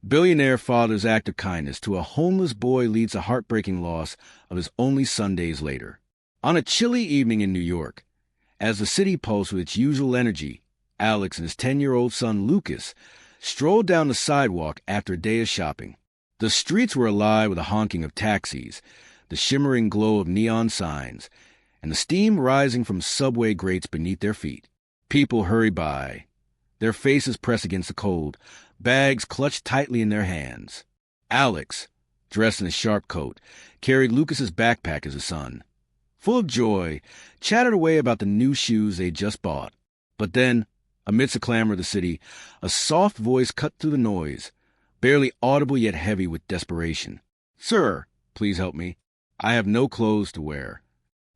Billionaire father's act of kindness to a homeless boy leads to heartbreaking loss of his only son days later. On a chilly evening in New York, as the city pulsed with its usual energy, Alex and his 10-year-old son Lucas strolled down the sidewalk after a day of shopping. The streets were alive with the honking of taxis, the shimmering glow of neon signs, and the steam rising from subway grates beneath their feet. People hurry by, their faces pressed against the cold, bags clutched tightly in their hands. Alex, dressed in a sharp coat, carried Lucas's backpack as a son. Full of joy, chattered away about the new shoes they'd just bought. But then, amidst the clamor of the city, a soft voice cut through the noise, barely audible yet heavy with desperation. "Sir, please help me. I have no clothes to wear."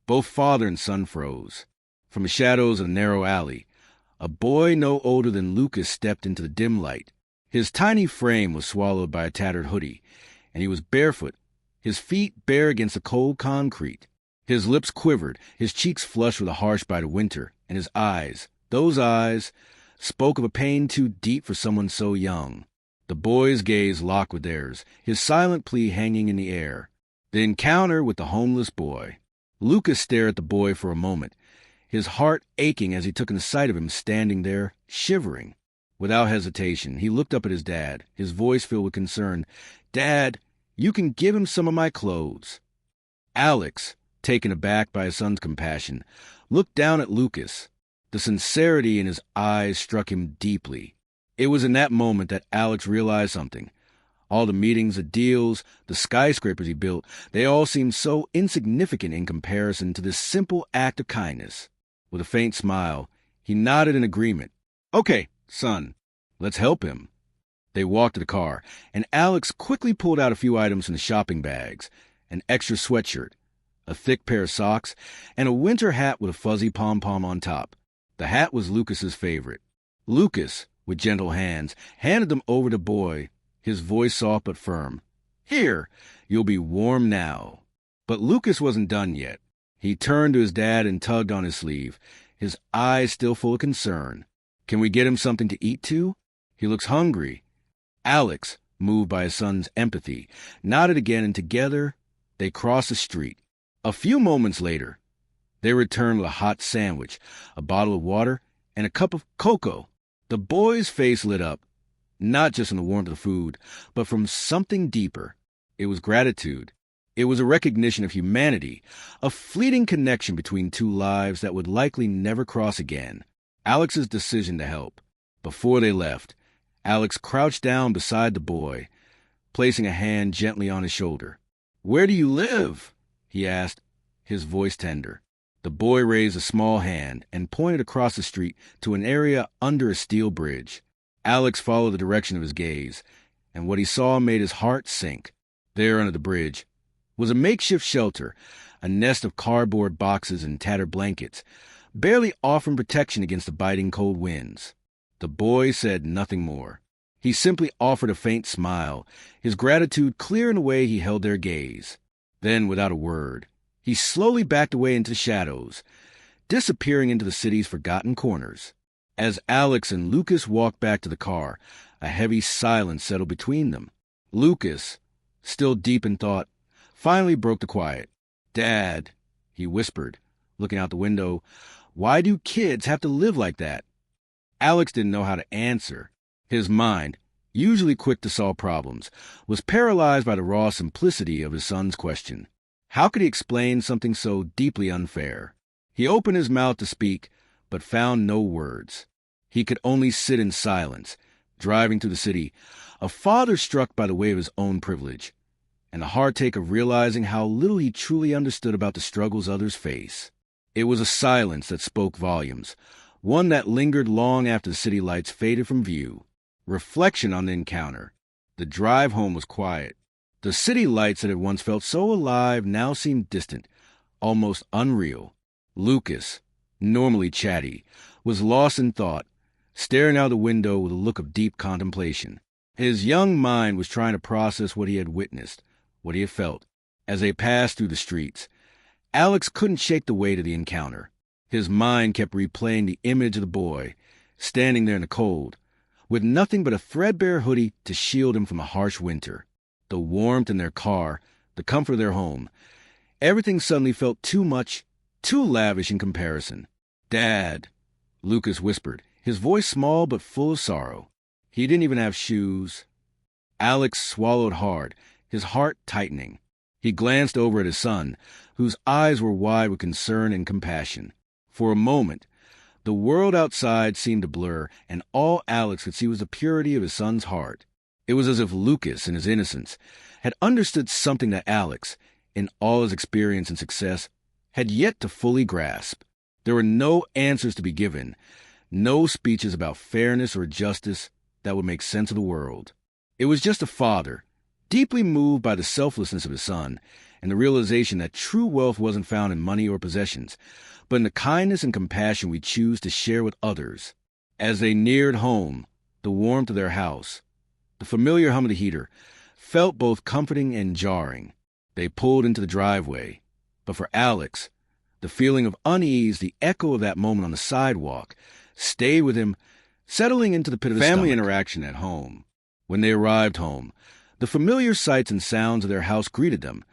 Both father and son froze. From the shadows of the narrow alley, a boy no older than Lucas stepped into the dim light. His tiny frame was swallowed by a tattered hoodie, and he was barefoot, his feet bare against the cold concrete. His lips quivered, his cheeks flushed with the harsh bite of winter, and his eyes, those eyes, spoke of a pain too deep for someone so young. The boy's gaze locked with theirs, his silent plea hanging in the air. The encounter with the homeless boy. Lucas stared at the boy for a moment, his heart aching as he took in sight of him standing there, shivering. Without hesitation, he looked up at his dad, his voice filled with concern. "Dad, you can give him some of my clothes." Alex, taken aback by his son's compassion, looked down at Lucas. The sincerity in his eyes struck him deeply. It was in that moment that Alex realized something. All the meetings, the deals, the skyscrapers he built, they all seemed so insignificant in comparison to this simple act of kindness. With a faint smile, he nodded in agreement. "Okay, son, let's help him." They walked to the car, and Alex quickly pulled out a few items from the shopping bags: an extra sweatshirt, a thick pair of socks, and a winter hat with a fuzzy pom-pom on top. The hat was Lucas's favorite. Lucas, with gentle hands, handed them over to the boy, his voice soft but firm. "Here, you'll be warm now." But Lucas wasn't done yet. He turned to his dad and tugged on his sleeve, his eyes still full of concern. "Can we get him something to eat too? He looks hungry." Alex, moved by his son's empathy, nodded again, and together they crossed the street. A few moments later, they returned with a hot sandwich, a bottle of water, and a cup of cocoa. The boy's face lit up, not just from the warmth of the food, but from something deeper. It was gratitude. It was a recognition of humanity, a fleeting connection between two lives that would likely never cross again. Alex's decision to help. Before they left, Alex crouched down beside the boy, placing a hand gently on his shoulder. "Where do you live?" he asked, his voice tender. The boy raised a small hand and pointed across the street to an area under a steel bridge. Alex followed the direction of his gaze, and what he saw made his heart sink. There under the bridge was a makeshift shelter, a nest of cardboard boxes and tattered blankets, barely offering protection against the biting cold winds. The boy said nothing more. He simply offered a faint smile, his gratitude clear in the way he held their gaze. Then, without a word, he slowly backed away into the shadows, disappearing into the city's forgotten corners. As Alex and Lucas walked back to the car, a heavy silence settled between them. Lucas, still deep in thought, finally broke the quiet. "Dad," he whispered, looking out the window, "why do kids have to live like that?" Alex didn't know how to answer. His mind, usually quick to solve problems, was paralyzed by the raw simplicity of his son's question. How could he explain something so deeply unfair? He opened his mouth to speak, but found no words. He could only sit in silence, driving through the city, a father struck by the weight of his own privilege, and the heartache of realizing how little he truly understood about the struggles others face. It was a silence that spoke volumes, one that lingered long after the city lights faded from view. Reflection on the encounter. The drive home was quiet. The city lights that had once felt so alive now seemed distant, almost unreal. Lucas, normally chatty, was lost in thought, staring out the window with a look of deep contemplation. His young mind was trying to process what he had witnessed, what he had felt. As they passed through the streets, Alex couldn't shake the weight of the encounter. His mind kept replaying the image of the boy, standing there in the cold, with nothing but a threadbare hoodie to shield him from a harsh winter. The warmth in their car, the comfort of their home, everything suddenly felt too much, too lavish in comparison. "Dad," Lucas whispered, his voice small but full of sorrow. He didn't even have shoes. Alex swallowed hard, his heart tightening. He glanced over at his son, whose eyes were wide with concern and compassion. For a moment, the world outside seemed to blur, and all Alex could see was the purity of his son's heart. It was as if Lucas, in his innocence, had understood something that Alex, in all his experience and success, had yet to fully grasp. There were no answers to be given, no speeches about fairness or justice that would make sense of the world. It was just a father, deeply moved by the selflessness of his son, and the realization that true wealth wasn't found in money or possessions, but in the kindness and compassion we choose to share with others. As they neared home, the warmth of their house, the familiar hum of the heater, felt both comforting and jarring. They pulled into the driveway, but for Alex, the feeling of unease, the echo of that moment on the sidewalk, stayed with him, settling into the pit of his Family stomach. interaction at home. When they arrived home, the familiar sights and sounds of their house greeted them.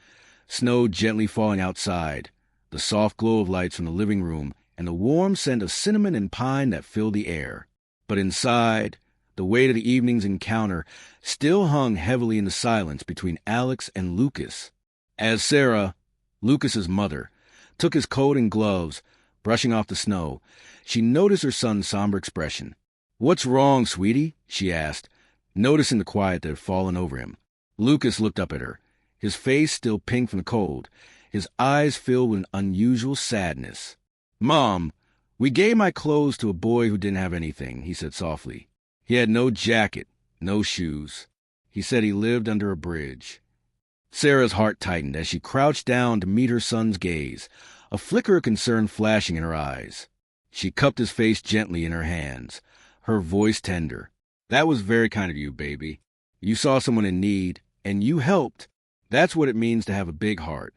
Snow gently falling outside, the soft glow of lights from the living room, and the warm scent of cinnamon and pine that filled the air. But inside, the weight of the evening's encounter still hung heavily in the silence between Alex and Lucas. As Sarah, Lucas's mother, took his coat and gloves, brushing off the snow, she noticed her son's somber expression. "What's wrong, sweetie?" she asked, noticing the quiet that had fallen over him. Lucas looked up at her, his face still pink from the cold, his eyes filled with an unusual sadness. "Mom, we gave my clothes to a boy who didn't have anything," he said softly. "He had no jacket, no shoes. He said he lived under a bridge." Sarah's heart tightened as she crouched down to meet her son's gaze, a flicker of concern flashing in her eyes. She cupped his face gently in her hands, her voice tender. "That was very kind of you, baby. You saw someone in need, and you helped. That's what it means to have a big heart."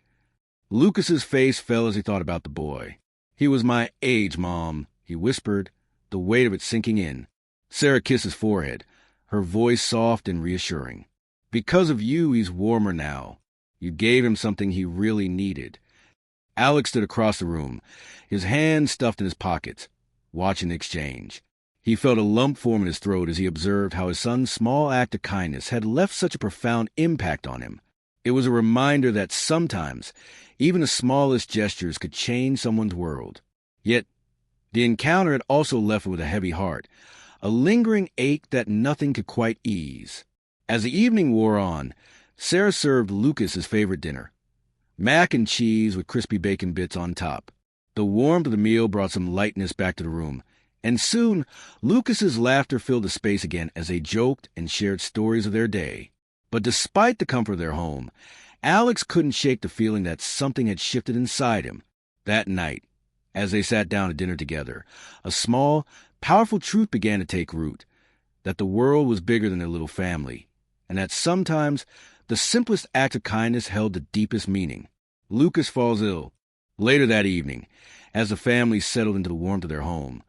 Lucas's face fell as he thought about the boy. "He was my age, Mom," he whispered, the weight of it sinking in. Sarah kissed his forehead, her voice soft and reassuring. "Because of you, he's warmer now. You gave him something he really needed." Alex stood across the room, his hands stuffed in his pockets, watching the exchange. He felt a lump form in his throat as he observed how his son's small act of kindness had left such a profound impact on him. It was a reminder that sometimes even the smallest gestures could change someone's world. Yet the encounter had also left him with a heavy heart, a lingering ache that nothing could quite ease. As the evening wore on, Sarah served Lucas his favorite dinner, mac and cheese with crispy bacon bits on top. The warmth of the meal brought some lightness back to the room, and soon Lucas's laughter filled the space again as they joked and shared stories of their day. But despite the comfort of their home, Alex couldn't shake the feeling that something had shifted inside him. That night, as they sat down to dinner together, a small, powerful truth began to take root, that the world was bigger than their little family, and that sometimes the simplest act of kindness held the deepest meaning. Lucas falls ill. Later that evening, as the family settled into the warmth of their home,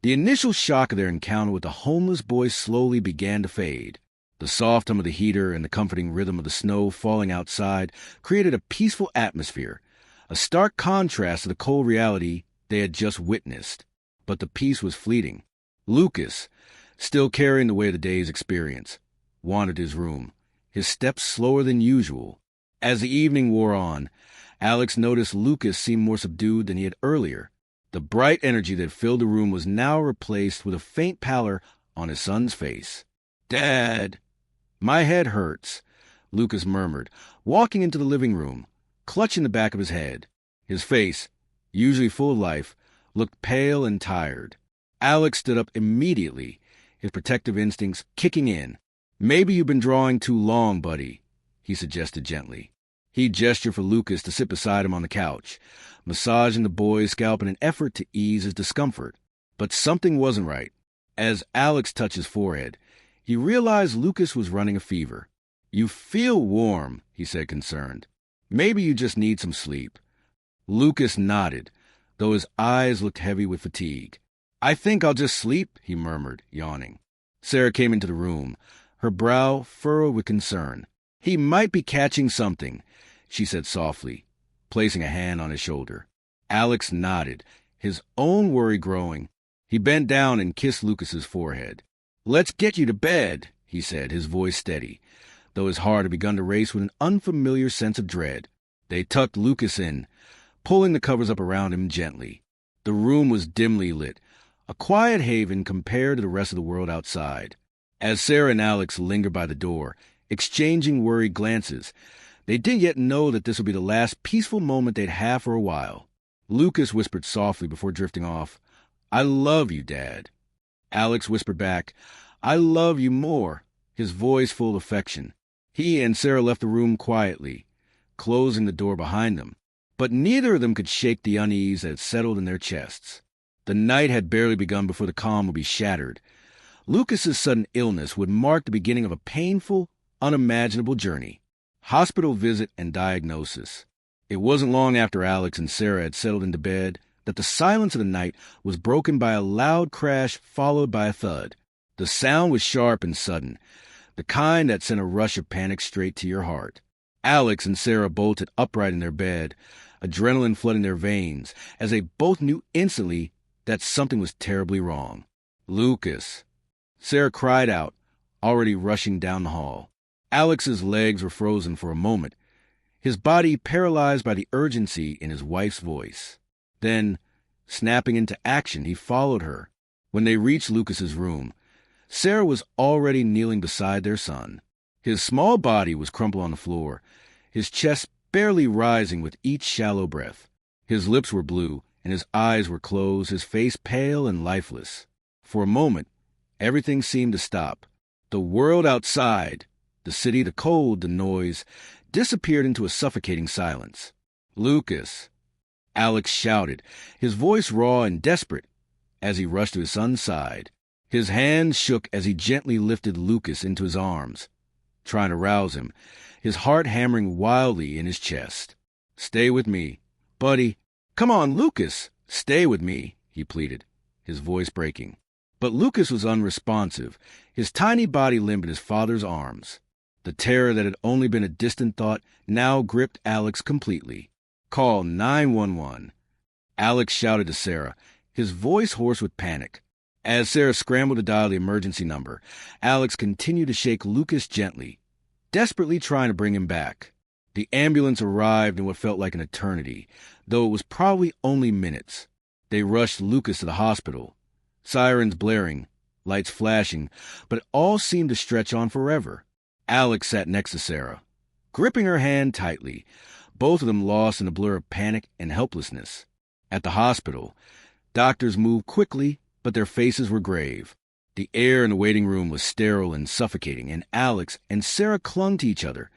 the initial shock of their encounter with the homeless boy slowly began to fade. The soft hum of the heater and the comforting rhythm of the snow falling outside created a peaceful atmosphere, a stark contrast to the cold reality they had just witnessed. But the peace was fleeting. Lucas, still carrying the weight of the day's experience, wandered his room, his steps slower than usual. As the evening wore on, Alex noticed Lucas seemed more subdued than he had earlier. The bright energy that filled the room was now replaced with a faint pallor on his son's face. "Dad, my head hurts," Lucas murmured, walking into the living room, clutching the back of his head. His face, usually full of life, looked pale and tired. Alex stood up immediately, his protective instincts kicking in. "Maybe you've been drawing too long, buddy," he suggested gently. He gestured for Lucas to sit beside him on the couch, massaging the boy's scalp in an effort to ease his discomfort. But something wasn't right. As Alex touched his forehead, he realized Lucas was running a fever. "You feel warm," he said, concerned. "Maybe you just need some sleep." Lucas nodded, though his eyes looked heavy with fatigue. "I think I'll just sleep," he murmured, yawning. Sarah came into the room, her brow furrowed with concern. "He might be catching something," she said softly, placing a hand on his shoulder. Alex nodded, his own worry growing. He bent down and kissed Lucas's forehead. "Let's get you to bed," he said, his voice steady, though his heart had begun to race with an unfamiliar sense of dread. They tucked Lucas in, pulling the covers up around him gently. The room was dimly lit, a quiet haven compared to the rest of the world outside. As Sarah and Alex lingered by the door, exchanging worried glances, they didn't yet know that this would be the last peaceful moment they'd have for a while. Lucas whispered softly before drifting off, "I love you, Dad." Alex whispered back, "I love you more," his voice full of affection. He and Sarah left the room quietly, closing the door behind them. But neither of them could shake the unease that had settled in their chests. The night had barely begun before the calm would be shattered. Lucas's sudden illness would mark the beginning of a painful, unimaginable journey. Hospital visit and diagnosis. It wasn't long after Alex and Sarah had settled into bed that the silence of the night was broken by a loud crash followed by a thud. The sound was sharp and sudden, the kind that sent a rush of panic straight to your heart. Alex and Sarah bolted upright in their bed, adrenaline flooding their veins, as they both knew instantly that something was terribly wrong. "Lucas!" Sarah cried out, already rushing down the hall. Alex's legs were frozen for a moment, his body paralyzed by the urgency in his wife's voice. Then, snapping into action, he followed her. When they reached Lucas's room, Sarah was already kneeling beside their son. His small body was crumpled on the floor, his chest barely rising with each shallow breath. His lips were blue, and his eyes were closed, his face pale and lifeless. For a moment, everything seemed to stop. The world outside, the city, the cold, the noise, disappeared into a suffocating silence. "Lucas!" Alex shouted, his voice raw and desperate, as he rushed to his son's side. His hands shook as he gently lifted Lucas into his arms, trying to rouse him, his heart hammering wildly in his chest. "Stay with me. Buddy, come on, Lucas! Stay with me," he pleaded, his voice breaking. But Lucas was unresponsive, his tiny body limp in his father's arms. The terror that had only been a distant thought now gripped Alex completely. "Call 911. Alex shouted to Sarah, his voice hoarse with panic. As Sarah scrambled to dial the emergency number, Alex continued to shake Lucas gently, desperately trying to bring him back. The ambulance arrived in what felt like an eternity, though it was probably only minutes. They rushed Lucas to the hospital, sirens blaring, lights flashing, but it all seemed to stretch on forever. Alex sat next to Sarah, gripping her hand tightly, both of them lost in a blur of panic and helplessness. At the hospital, doctors moved quickly, but their faces were grave. The air in the waiting room was sterile and suffocating, and Alex and Sarah clung to each other,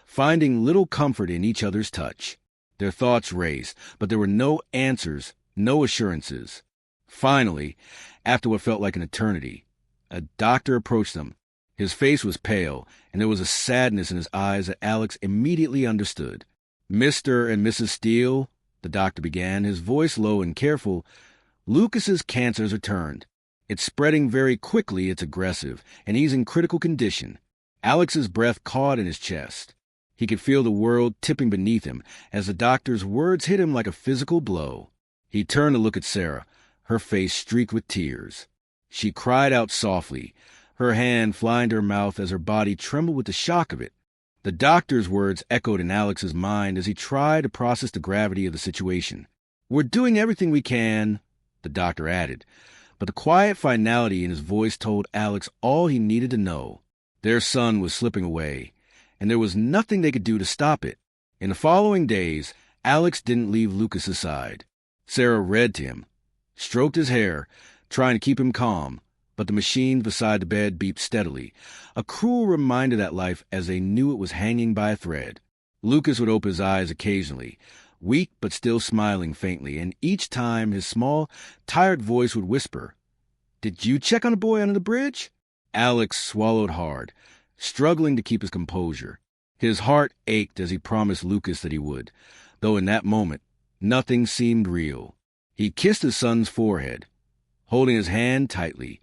finding little comfort in each other's touch. Their thoughts raced, but there were no answers, no assurances. Finally, after what felt like an eternity, a doctor approached them. His face was pale, and there was a sadness in his eyes that Alex immediately understood. "Mr. and Mrs. Steele," the doctor began, his voice low and careful, "Lucas's cancer has returned. It's spreading very quickly, it's aggressive, and he's in critical condition." Alex's breath caught in his chest. He could feel the world tipping beneath him as the doctor's words hit him like a physical blow. He turned to look at Sarah, her face streaked with tears. She cried out softly, her hand flying to her mouth as her body trembled with the shock of it. The doctor's words echoed in Alex's mind as he tried to process the gravity of the situation. "We're doing everything we can," the doctor added, but the quiet finality in his voice told Alex all he needed to know. Their son was slipping away, and there was nothing they could do to stop it. In the following days, Alex didn't leave Lucas's side. Sarah read to him, stroked his hair, trying to keep him calm, but the machines beside the bed beeped steadily, a cruel reminder that life as they knew it was hanging by a thread. Lucas would open his eyes occasionally, weak but still smiling faintly, and each time his small, tired voice would whisper, "Did you check on the boy under the bridge?" Alex swallowed hard, struggling to keep his composure. His heart ached as he promised Lucas that he would, though in that moment, nothing seemed real. He kissed his son's forehead, holding his hand tightly,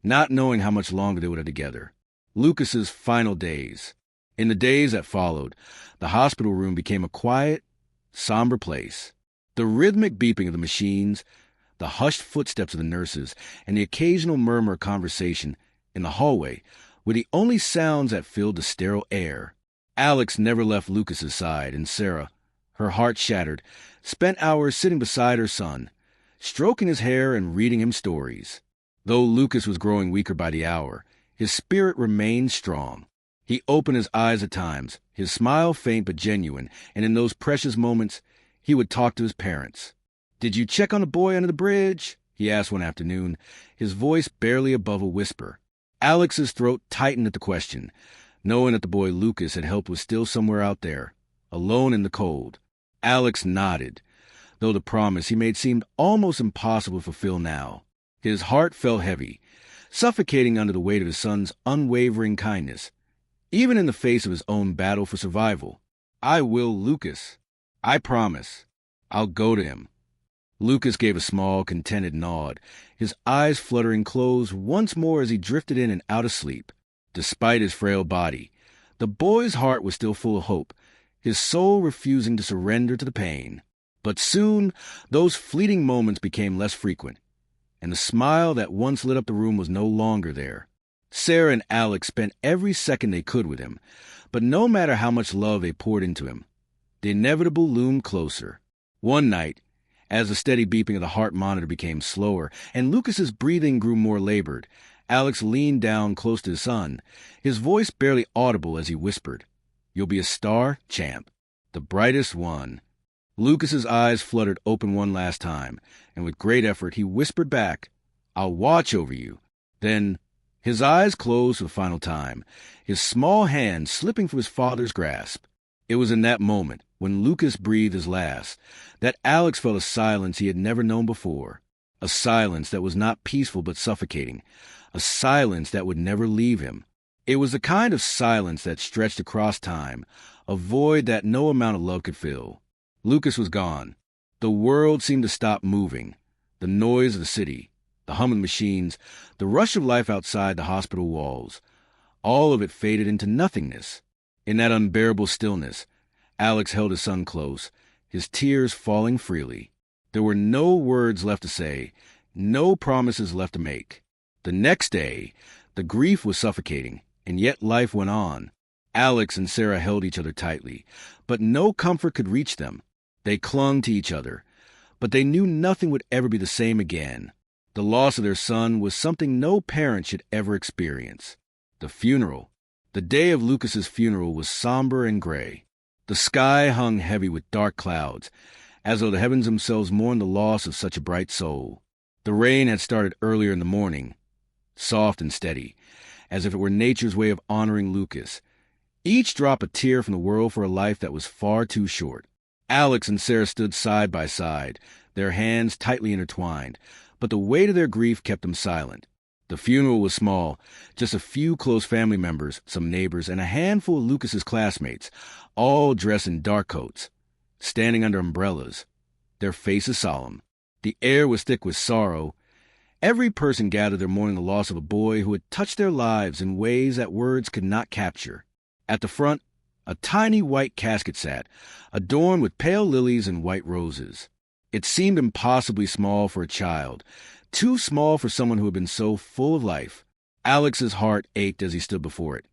not knowing how much longer they would have together. Lucas's final days. In the days that followed, the hospital room became a quiet, somber place. The rhythmic beeping of the machines, the hushed footsteps of the nurses, and the occasional murmur of conversation in the hallway were the only sounds that filled the sterile air. Alex never left Lucas's side, and Sarah, her heart shattered, spent hours sitting beside her son, stroking his hair and reading him stories. Though Lucas was growing weaker by the hour, his spirit remained strong. He opened his eyes at times, his smile faint but genuine, and in those precious moments, he would talk to his parents. "Did you check on the boy under the bridge?" he asked one afternoon, his voice barely above a whisper. Alex's throat tightened at the question, knowing that the boy Lucas had helped was still somewhere out there, alone in the cold. Alex nodded, though the promise he made seemed almost impossible to fulfill now. His heart felt heavy, suffocating under the weight of his son's unwavering kindness, even in the face of his own battle for survival. "I will, Lucas. I promise. I'll go to him." Lucas gave a small, contented nod, his eyes fluttering closed once more as he drifted in and out of sleep. Despite his frail body, the boy's heart was still full of hope, his soul refusing to surrender to the pain. But soon, those fleeting moments became less frequent, and the smile that once lit up the room was no longer there. Sarah and Alex spent every second they could with him, but no matter how much love they poured into him, the inevitable loomed closer. One night, as the steady beeping of the heart monitor became slower and Lucas's breathing grew more labored, Alex leaned down close to his son, his voice barely audible as he whispered, "You'll be a star, champ. The brightest one." Lucas's eyes fluttered open one last time, and with great effort he whispered back, "I'll watch over you." Then his eyes closed for the final time, his small hand slipping from his father's grasp. It was in that moment, when Lucas breathed his last, that Alex felt a silence he had never known before, a silence that was not peaceful but suffocating, a silence that would never leave him. It was the kind of silence that stretched across time, a void that no amount of love could fill. Lucas was gone. The world seemed to stop moving. The noise of the city, the hum of the machines, the rush of life outside the hospital walls, all of it faded into nothingness. In that unbearable stillness, Alex held his son close, his tears falling freely. There were no words left to say, no promises left to make. The next day, the grief was suffocating, and yet life went on. Alex and Sarah held each other tightly, but no comfort could reach them. They clung to each other, but they knew nothing would ever be the same again. The loss of their son was something no parent should ever experience. The funeral. The day of Lucas's funeral was somber and gray. The sky hung heavy with dark clouds, as though the heavens themselves mourned the loss of such a bright soul. The rain had started earlier in the morning, soft and steady, as if it were nature's way of honoring Lucas. Each drop a tear from the world for a life that was far too short. Alex and Sarah stood side by side, their hands tightly intertwined, but the weight of their grief kept them silent. The funeral was small, just a few close family members, some neighbors, and a handful of Lucas's classmates, all dressed in dark coats, standing under umbrellas, their faces solemn. The air was thick with sorrow. Every person gathered there mourning the loss of a boy who had touched their lives in ways that words could not capture. At the front, a tiny white casket sat, adorned with pale lilies and white roses. It seemed impossibly small for a child, too small for someone who had been so full of life. Alex's heart ached as he stood before it,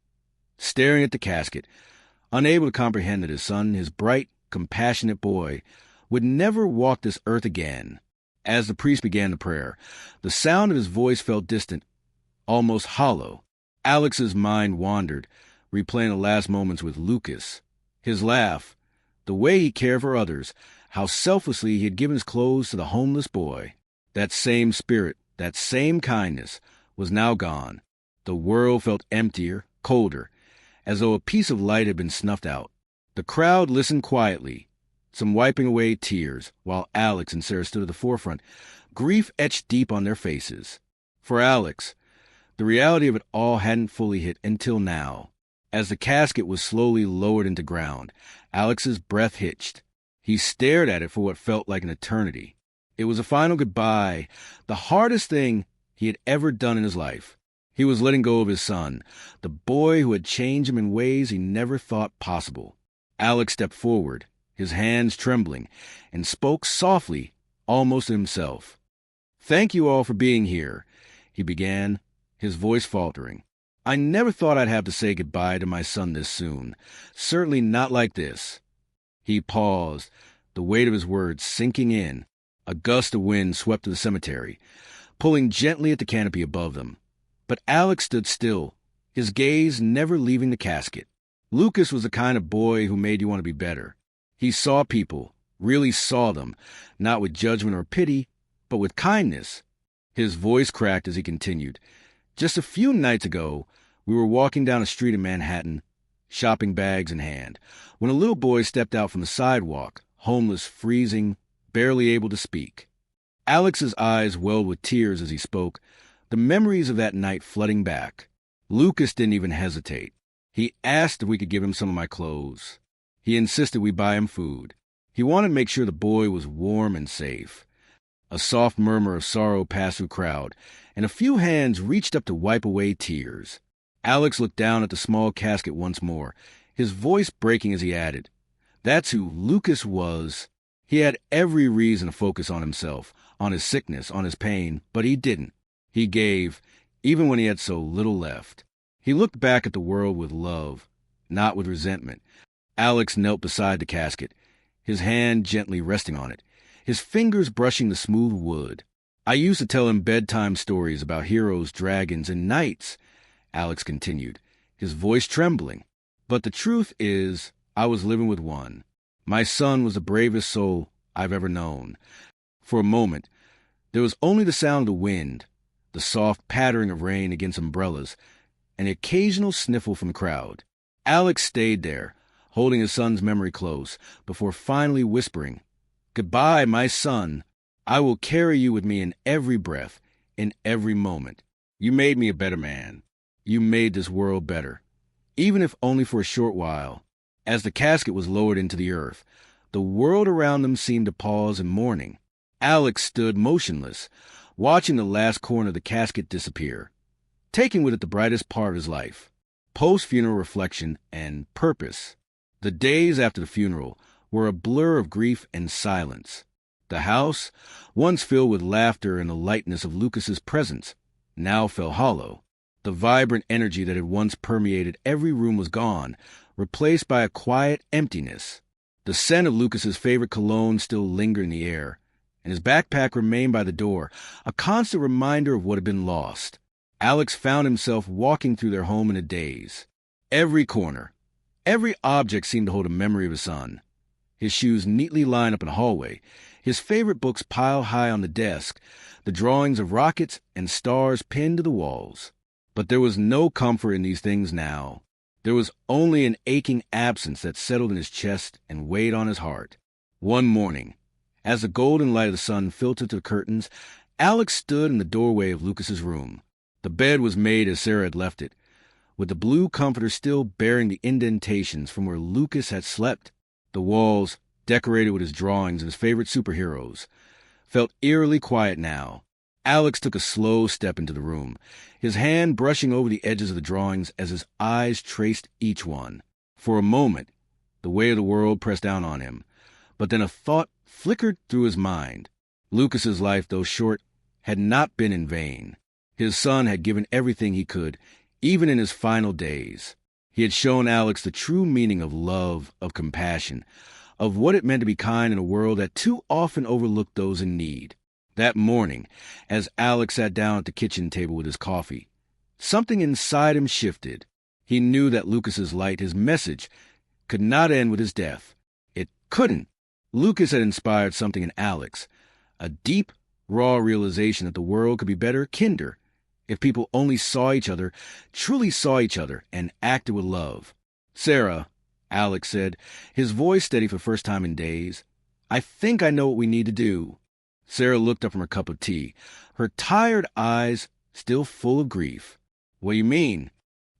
staring at the casket, unable to comprehend that his son, his bright, compassionate boy, would never walk this earth again. As the priest began the prayer, the sound of his voice felt distant, almost hollow. Alex's mind wandered, replaying the last moments with Lucas. His laugh, the way he cared for others, how selflessly he had given his clothes to the homeless boy. That same spirit, that same kindness, was now gone. The world felt emptier, colder, as though a piece of light had been snuffed out. The crowd listened quietly, some wiping away tears, while Alex and Sarah stood at the forefront, grief etched deep on their faces. For Alex, the reality of it all hadn't fully hit until now. As the casket was slowly lowered into ground, Alex's breath hitched. He stared at it for what felt like an eternity. It was a final goodbye, the hardest thing he had ever done in his life. He was letting go of his son, the boy who had changed him in ways he never thought possible. Alex stepped forward, his hands trembling, and spoke softly, almost to himself. "Thank you all for being here," he began, his voice faltering. "I never thought I'd have to say goodbye to my son this soon. Certainly not like this." He paused, the weight of his words sinking in. A gust of wind swept to the cemetery, pulling gently at the canopy above them. But Alex stood still, his gaze never leaving the casket. Lucas was the kind of boy who made you want to be better. He saw people, really saw them, not with judgment or pity, but with kindness. His voice cracked as he continued. "Just a few nights ago, we were walking down a street in Manhattan, shopping bags in hand, when a little boy stepped out from the sidewalk, homeless, freezing, barely able to speak." Alex's eyes welled with tears as he spoke, the memories of that night flooding back. Lucas didn't even hesitate. He asked if we could give him some of my clothes. He insisted we buy him food. He wanted to make sure the boy was warm and safe. A soft murmur of sorrow passed through the crowd, and a few hands reached up to wipe away tears. Alex looked down at the small casket once more, his voice breaking as he added, "That's who Lucas was." He had every reason to focus on himself, on his sickness, on his pain, but he didn't. He gave, even when he had so little left. He looked back at the world with love, not with resentment. Alex knelt beside the casket, his hand gently resting on it, his fingers brushing the smooth wood. "I used to tell him bedtime stories about heroes, dragons, and knights," Alex continued, his voice trembling. "But the truth is, I was living with one. My son was the bravest soul I've ever known." For a moment, there was only the sound of the wind, the soft pattering of rain against umbrellas, and an occasional sniffle from the crowd. Alex stayed there, holding his son's memory close, before finally whispering, "Goodbye, my son. I will carry you with me in every breath, in every moment. You made me a better man. You made this world better, even if only for a short while." As the casket was lowered into the earth, the world around them seemed to pause in mourning. Alex stood motionless, watching the last corner of the casket disappear, taking with it the brightest part of his life, post-funeral reflection and purpose. The days after the funeral were a blur of grief and silence. The house, once filled with laughter and the lightness of Lucas's presence, now felt hollow. The vibrant energy that had once permeated every room was gone, replaced by a quiet emptiness. The scent of Lucas's favorite cologne still lingered in the air, and his backpack remained by the door, a constant reminder of what had been lost. Alex found himself walking through their home in a daze. Every corner, every object seemed to hold a memory of his son. His shoes neatly lined up in the hallway, his favorite books piled high on the desk, the drawings of rockets and stars pinned to the walls. But there was no comfort in these things now. There was only an aching absence that settled in his chest and weighed on his heart. One morning, as the golden light of the sun filtered through the curtains, Alex stood in the doorway of Lucas's room. The bed was made as Sarah had left it, with the blue comforter still bearing the indentations from where Lucas had slept. The walls, decorated with his drawings of his favorite superheroes, felt eerily quiet now. Alex took a slow step into the room, his hand brushing over the edges of the drawings as his eyes traced each one. For a moment, the weight of the world pressed down on him, but then a thought flickered through his mind. Lucas's life, though short, had not been in vain. His son had given everything he could, even in his final days. He had shown Alex the true meaning of love, of compassion, of what it meant to be kind in a world that too often overlooked those in need. That morning, as Alex sat down at the kitchen table with his coffee, something inside him shifted. He knew that Lucas's light, his message, could not end with his death. It couldn't. Lucas had inspired something in Alex, a deep, raw realization that the world could be better, kinder, if people only saw each other, truly saw each other, and acted with love. "Sarah," Alex said, his voice steady for the first time in days, "I think I know what we need to do." Sarah looked up from her cup of tea, her tired eyes still full of grief. "What do you mean?"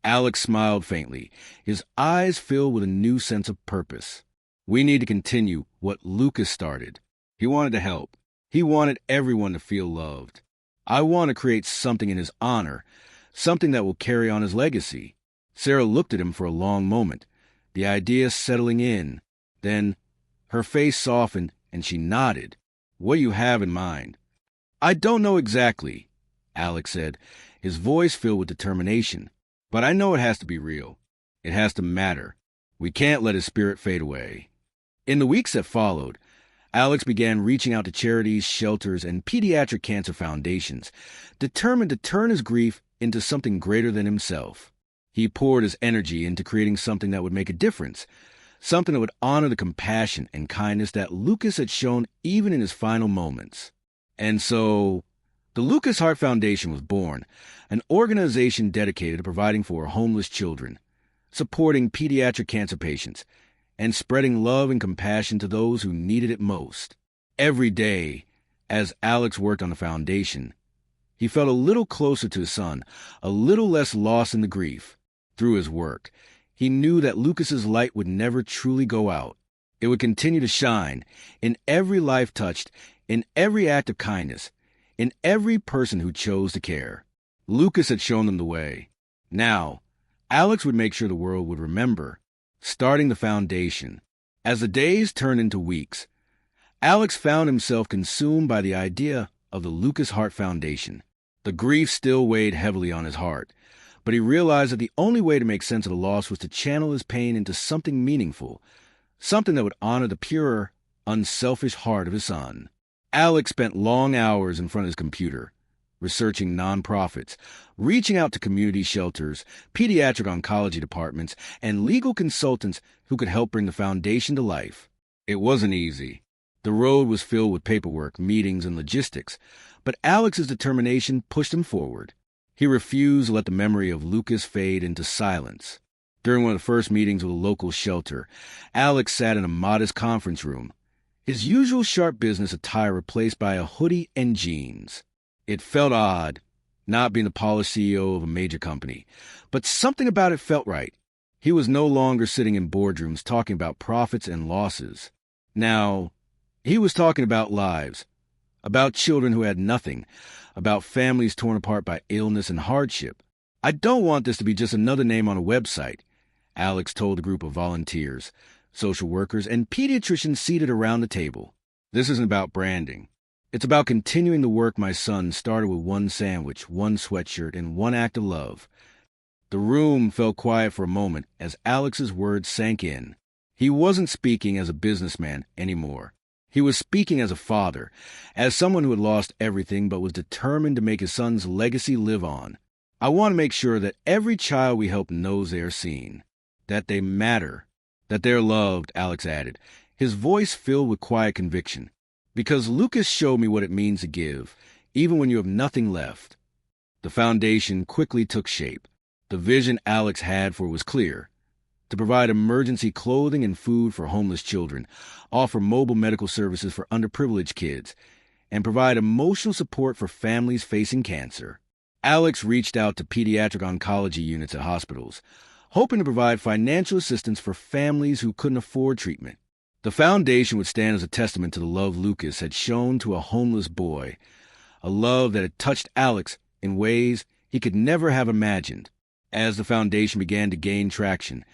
Alex smiled faintly, his eyes filled with a new sense of purpose. "We need to continue what Lucas started. He wanted to help. He wanted everyone to feel loved. I want to create something in his honor, something that will carry on his legacy. Sarah looked at him for a long moment, the idea settling in. Then her face softened and she nodded. "What do you have in mind?" "I don't know exactly," Alex said, his voice filled with determination. "But I know it has to be real. It has to matter. We can't let his spirit fade away." In the weeks that followed, Alex began reaching out to charities, shelters, and pediatric cancer foundations, determined to turn his grief into something greater than himself. He poured his energy into creating something that would make a difference, something that would honor the compassion and kindness that Lucas had shown even in his final moments. And so, the Lucas Heart Foundation was born, an organization dedicated to providing for homeless children, supporting pediatric cancer patients, and spreading love and compassion to those who needed it most. Every day, as Alex worked on the foundation, he felt a little closer to his son, a little less lost in the grief. Through his work, he knew that Lucas's light would never truly go out. It would continue to shine in every life touched, in every act of kindness, in every person who chose to care. Lucas had shown them the way. Now, Alex would make sure the world would remember, starting the foundation. As the days turned into weeks, Alex found himself consumed by the idea of the Lucas Heart Foundation. The grief still weighed heavily on his heart, but he realized that the only way to make sense of the loss was to channel his pain into something meaningful, something that would honor the pure, unselfish heart of his son. Alex spent long hours in front of his computer, researching nonprofits, reaching out to community shelters, pediatric oncology departments, and legal consultants who could help bring the foundation to life. It wasn't easy. The road was filled with paperwork, meetings, and logistics, but Alex's determination pushed him forward. He refused to let the memory of Lucas fade into silence. During one of the first meetings with a local shelter, Alex sat in a modest conference room, his usual sharp business attire replaced by a hoodie and jeans. It felt odd, not being the polished CEO of a major company, but something about it felt right. He was no longer sitting in boardrooms talking about profits and losses. Now, he was talking about lives, about children who had nothing, about families torn apart by illness and hardship. "I don't want this to be just another name on a website," Alex told a group of volunteers, social workers, and pediatricians seated around the table. "This isn't about branding. It's about continuing the work my son started with one sandwich, one sweatshirt, and one act of love." The room fell quiet for a moment as Alex's words sank in. He wasn't speaking as a businessman anymore. He was speaking as a father, as someone who had lost everything but was determined to make his son's legacy live on. "I want to make sure that every child we help knows they are seen, that they matter, that they're loved," Alex added, his voice filled with quiet conviction. "Because Lucas showed me what it means to give, even when you have nothing left." The foundation quickly took shape. The vision Alex had for it was clear: to provide emergency clothing and food for homeless children, offer mobile medical services for underprivileged kids, and provide emotional support for families facing cancer. Alex reached out to pediatric oncology units at hospitals, hoping to provide financial assistance for families who couldn't afford treatment. The foundation would stand as a testament to the love Lucas had shown to a homeless boy, a love that had touched Alex in ways he could never have imagined. As the foundation began to gain traction,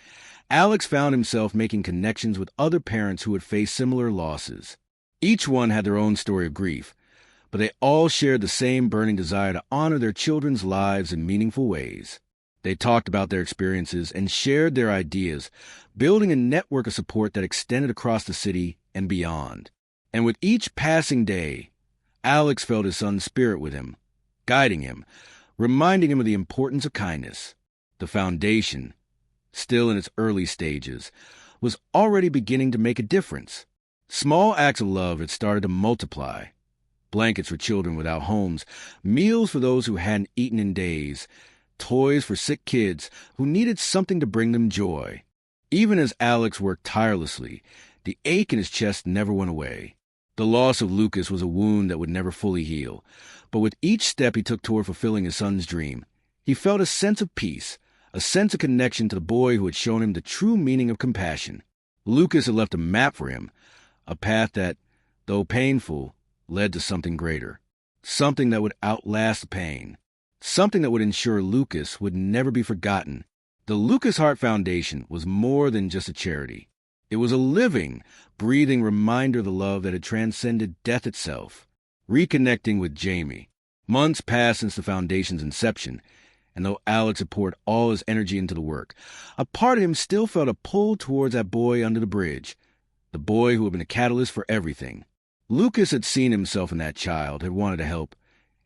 Alex found himself making connections with other parents who had faced similar losses. Each one had their own story of grief, but they all shared the same burning desire to honor their children's lives in meaningful ways. They talked about their experiences and shared their ideas, building a network of support that extended across the city and beyond. And with each passing day, Alex felt his son's spirit with him, guiding him, reminding him of the importance of kindness. The foundation, still in its early stages, was already beginning to make a difference. Small acts of love had started to multiply. Blankets for children without homes, meals for those who hadn't eaten in days, toys for sick kids who needed something to bring them joy. Even as Alex worked tirelessly, the ache in his chest never went away. The loss of Lucas was a wound that would never fully heal, but with each step he took toward fulfilling his son's dream, he felt a sense of peace, a sense of connection to the boy who had shown him the true meaning of compassion. Lucas had left a map for him, a path that, though painful, led to something greater, something that would outlast the pain. something that would ensure Lucas would never be forgotten. The Lucas Hart Foundation was more than just a charity. It was a living, breathing reminder of the love that had transcended death itself. Reconnecting with Jamie. Months passed since the foundation's inception, and though Alex had poured all his energy into the work, a part of him still felt a pull towards that boy under the bridge, the boy who had been a catalyst for everything. Lucas had seen himself in that child, had wanted to help,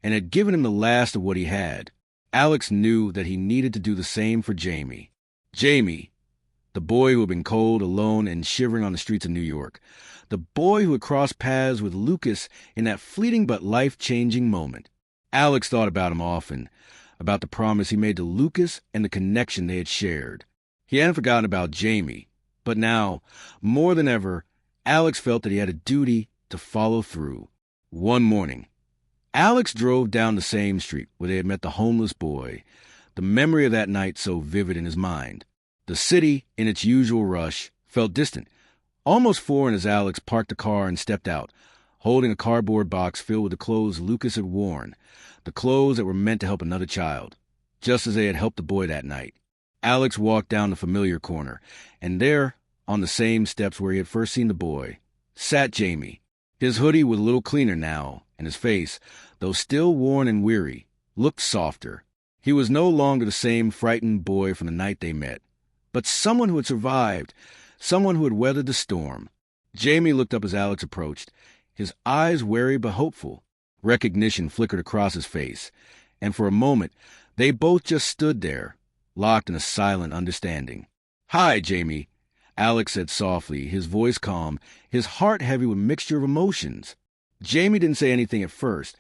and had given him the last of what he had. Alex knew that he needed to do the same for Jamie. Jamie, the boy who had been cold, alone, and shivering on the streets of New York. The boy who had crossed paths with Lucas in that fleeting but life-changing moment. Alex thought about him often, about the promise he made to Lucas and the connection they had shared. He hadn't forgotten about Jamie, but now, more than ever, Alex felt that he had a duty to follow through. One morning, Alex drove down the same street where they had met the homeless boy, the memory of that night so vivid in his mind. The city, in its usual rush, felt distant, almost foreign as Alex parked the car and stepped out, holding a cardboard box filled with the clothes Lucas had worn, the clothes that were meant to help another child, just as they had helped the boy that night. Alex walked down the familiar corner, and there, on the same steps where he had first seen the boy, sat Jamie. His hoodie was a little cleaner now, and his face, though still worn and weary, looked softer. He was no longer the same frightened boy from the night they met, but someone who had survived, someone who had weathered the storm. Jamie looked up as Alex approached, his eyes wary but hopeful. Recognition flickered across his face, and for a moment they both just stood there, locked in a silent understanding. "Hi, Jamie," Alex said softly, his voice calm, his heart heavy with a mixture of emotions. Jamie didn't say anything at first,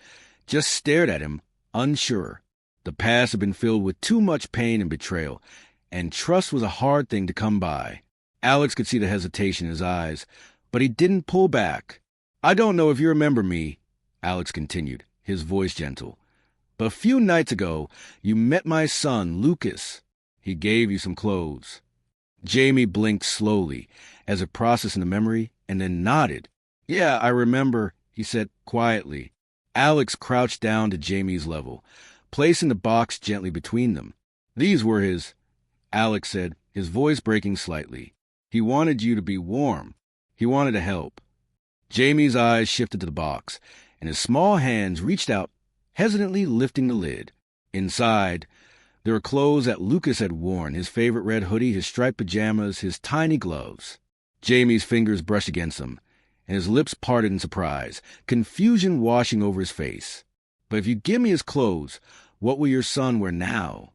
just stared at him, unsure. The past had been filled with too much pain and betrayal, and trust was a hard thing to come by. Alex could see the hesitation in his eyes, but he didn't pull back. "I don't know if you remember me," Alex continued, his voice gentle, "but a few nights ago you met my son, Lucas. He gave you some clothes." Jamie blinked slowly, as if processing the memory, and then nodded. "Yeah, I remember," he said quietly. Alex crouched down to Jamie's level, placing the box gently between them. "These were his," Alex said, his voice breaking slightly. "He wanted you to be warm. He wanted to help." Jamie's eyes shifted to the box, and his small hands reached out, hesitantly lifting the lid. Inside, there were clothes that Lucas had worn, his favorite red hoodie, his striped pajamas, his tiny gloves. Jamie's fingers brushed against them, and his lips parted in surprise, confusion washing over his face. "But if you give me his clothes, what will your son wear now?"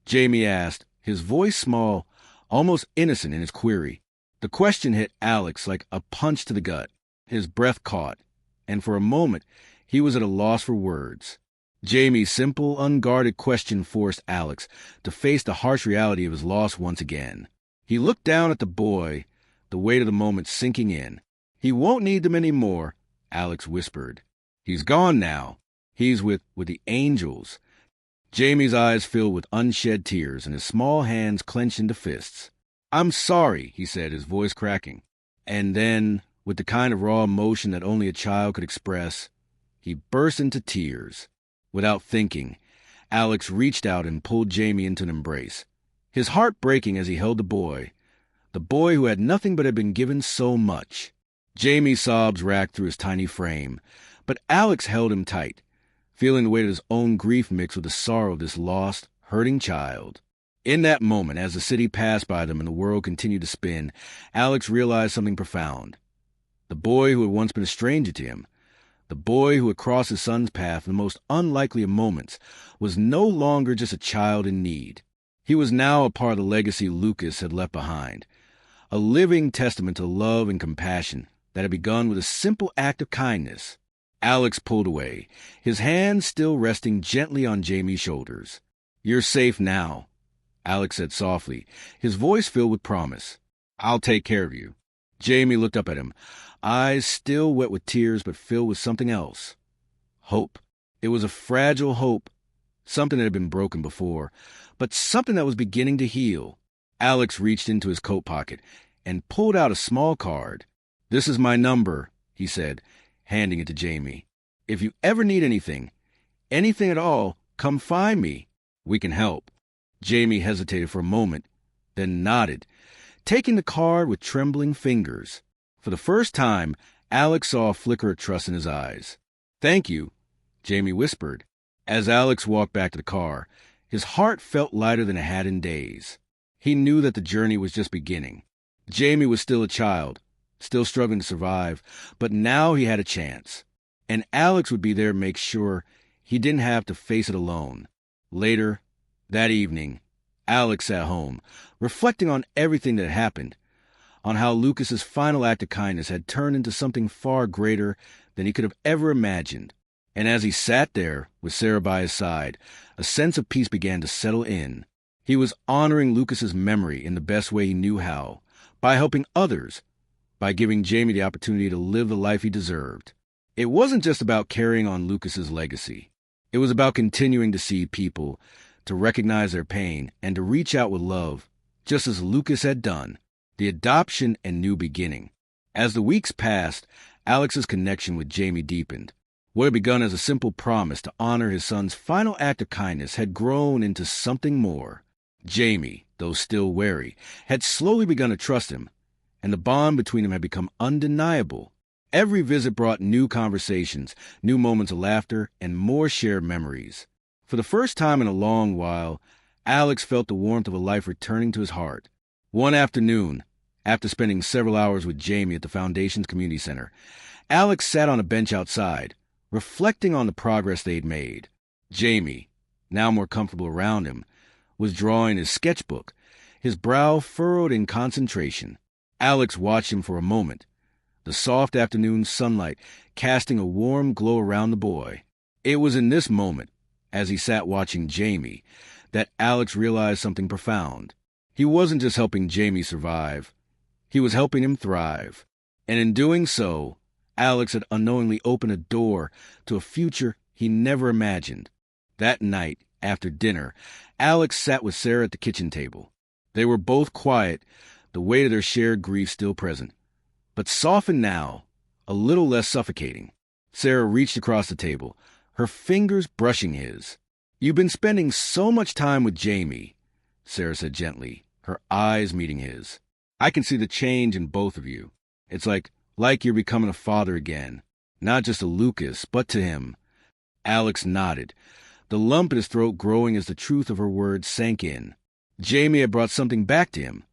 Jamie asked, his voice small, almost innocent in his query. The question hit Alex like a punch to the gut. His breath caught, and for a moment he was at a loss for words. Jamie's simple, unguarded question forced Alex to face the harsh reality of his loss once again. He looked down at the boy, the weight of the moment sinking in. "He won't need them any more," Alex whispered. "He's gone now. He's with the angels." Jamie's eyes filled with unshed tears, and his small hands clenched into fists. "I'm sorry," he said, his voice cracking. And then, with the kind of raw emotion that only a child could express, he burst into tears. Without thinking, Alex reached out and pulled Jamie into an embrace, his heart breaking as he held the boy who had nothing but had been given so much. Jamie's sobs racked through his tiny frame, but Alex held him tight, feeling the weight of his own grief mixed with the sorrow of this lost, hurting child. In that moment, as the city passed by them and the world continued to spin, Alex realized something profound. The boy who had once been a stranger to him, the boy who had crossed his son's path in the most unlikely of moments, was no longer just a child in need. He was now a part of the legacy Lucas had left behind, a living testament to love and compassion that had begun with a simple act of kindness. Alex pulled away, his hands still resting gently on Jamie's shoulders. "You're safe now," Alex said softly, his voice filled with promise. "I'll take care of you." Jamie looked up at him, eyes still wet with tears but filled with something else. Hope. It was a fragile hope, something that had been broken before, but something that was beginning to heal. Alex reached into his coat pocket and pulled out a small card. "This is my number," he said, handing it to Jamie. "If you ever need anything at all, Come find me. We can help. Jamie hesitated for a moment, then nodded, taking the card with trembling fingers. For the first time, Alex saw a flicker of trust in his eyes. Thank you, Jamie whispered. As Alex walked back to the car, his heart felt lighter than it had in days. He knew that the journey was just beginning. Jamie was still a child, still struggling to survive, but now he had a chance. And Alex would be there to make sure he didn't have to face it alone. Later, that evening, Alex sat home, reflecting on everything that happened, on how Lucas's final act of kindness had turned into something far greater than he could have ever imagined. And as he sat there, with Sarah by his side, a sense of peace began to settle in. He was honoring Lucas's memory in the best way he knew how, by helping others, by giving Jamie the opportunity to live the life he deserved. It wasn't just about carrying on Lucas's legacy. It was about continuing to see people, to recognize their pain, and to reach out with love, just as Lucas had done. The adoption and new beginning. As the weeks passed, Alex's connection with Jamie deepened. What had begun as a simple promise to honor his son's final act of kindness had grown into something more. Jamie, though still wary, had slowly begun to trust him, and the bond between them had become undeniable. Every visit brought new conversations, new moments of laughter, and more shared memories. For the first time in a long while, Alex felt the warmth of a life returning to his heart. One afternoon, after spending several hours with Jamie at the Foundation's community center, Alex sat on a bench outside, reflecting on the progress they'd made. Jamie, now more comfortable around him, was drawing his sketchbook, his brow furrowed in concentration. Alex watched him for a moment, the soft afternoon sunlight casting a warm glow around the boy. It was in this moment, as he sat watching Jamie, that Alex realized something profound. He wasn't just helping Jamie survive. He was helping him thrive. And in doing so, Alex had unknowingly opened a door to a future he never imagined. That night, after dinner, Alex sat with Sarah at the kitchen table. They were both quiet, the weight of their shared grief still present, but softened now, a little less suffocating. Sarah reached across the table, her fingers brushing his. "You've been spending so much time with Jamie," Sarah said gently, her eyes meeting his. "I can see the change in both of you. It's like you're becoming a father again, not just to Lucas, but to him." Alex nodded, the lump in his throat growing as the truth of her words sank in. Jamie had brought something back to him,